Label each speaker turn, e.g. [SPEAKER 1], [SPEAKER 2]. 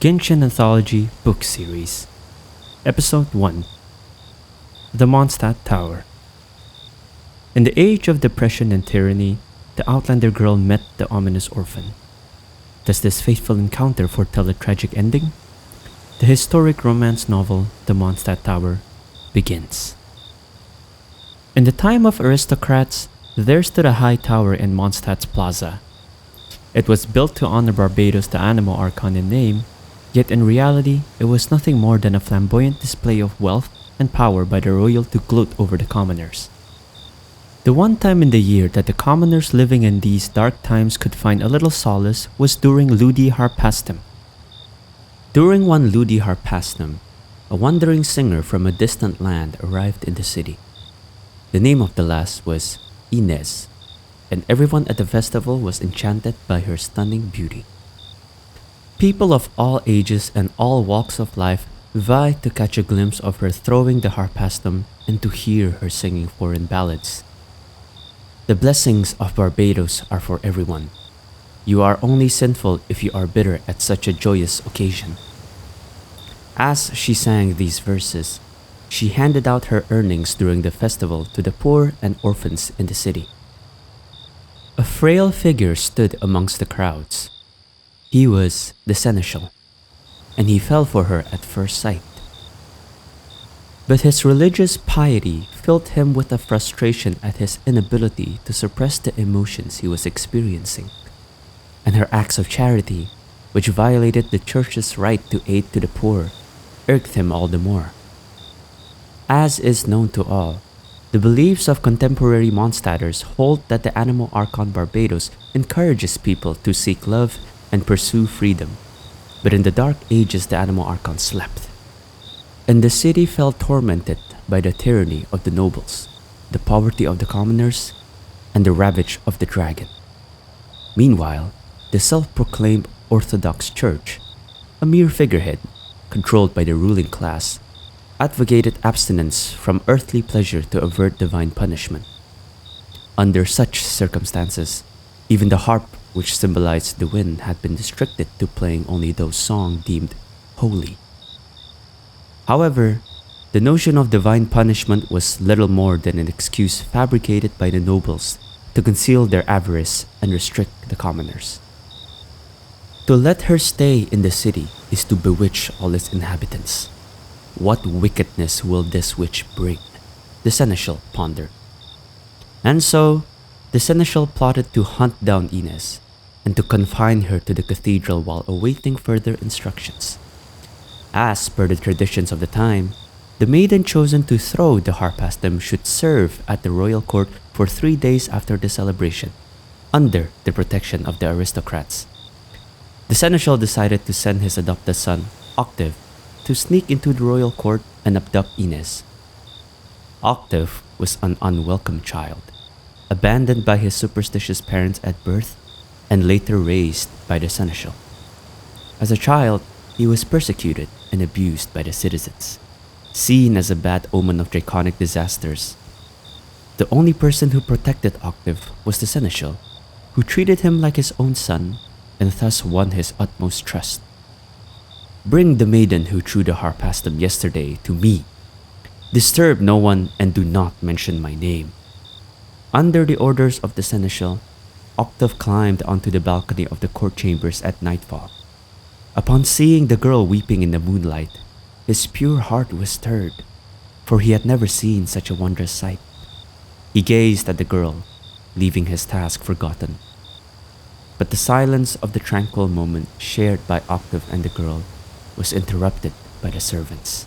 [SPEAKER 1] Genshin Anthology Book Series, Episode 1, The Mondstadt Tower. In the age of depression and tyranny, the Outlander girl met the ominous orphan. Does this fateful encounter foretell a tragic ending? The historic romance novel, The Mondstadt Tower, begins. In the time of aristocrats, there stood a high tower in Mondstadt's plaza. It was built to honor Barbados, the Anemo Archon in name, yet in reality, it was nothing more than a flamboyant display of wealth and power by the royal to gloat over the commoners. The one time in the year that the commoners living in these dark times could find a little solace was during Ludi Harpastum. During one Ludi Harpastum, a wandering singer from a distant land arrived in the city. The name of the lass was Inez, and everyone at the festival was enchanted by her stunning beauty. People of all ages and all walks of life vied to catch a glimpse of her throwing the harpastum and to hear her singing foreign ballads. The blessings of Barbados are for everyone. You are only sinful if you are bitter at such a joyous occasion. As she sang these verses, she handed out her earnings during the festival to the poor and orphans in the city. A frail figure stood amongst the crowds. He was the seneschal, and he fell for her at first sight. But his religious piety filled him with a frustration at his inability to suppress the emotions he was experiencing, and her acts of charity, which violated the church's right to aid to the poor, irked him all the more. As is known to all, the beliefs of contemporary Mondstadters hold that the Anemo Archon Barbados encourages people to seek love and pursue freedom, but in the dark ages the Anemo Archon slept, and the city felt tormented by the tyranny of the nobles, the poverty of the commoners, and the ravage of the dragon. Meanwhile, the self-proclaimed Orthodox Church, a mere figurehead controlled by the ruling class, advocated abstinence from earthly pleasure to avert divine punishment. Under such circumstances, even the harp, which symbolized the wind, had been restricted to playing only those songs deemed holy. However, the notion of divine punishment was little more than an excuse fabricated by the nobles to conceal their avarice and restrict the commoners. To let her stay in the city is to bewitch all its inhabitants. What wickedness will this witch bring? The seneschal pondered. And so, the seneschal plotted to hunt down Inez and to confine her to the cathedral while awaiting further instructions. As per the traditions of the time, the maiden chosen to throw the harpastum should serve at the royal court for 3 days after the celebration, under the protection of the aristocrats. The seneschal decided to send his adopted son, Octave, to sneak into the royal court and abduct Inez. Octave was an unwelcome child, abandoned by his superstitious parents at birth and later raised by the seneschal. As a child, he was persecuted and abused by the citizens, seen as a bad omen of draconic disasters. The only person who protected Octave was the seneschal, who treated him like his own son and thus won his utmost trust. Bring the maiden who threw the harpastum yesterday to me. Disturb no one and do not mention my name. Under the orders of the seneschal, Octave climbed onto the balcony of the court chambers at nightfall. Upon seeing the girl weeping in the moonlight, his pure heart was stirred, for he had never seen such a wondrous sight. He gazed at the girl, leaving his task forgotten. But the silence of the tranquil moment shared by Octave and the girl was interrupted by the servants.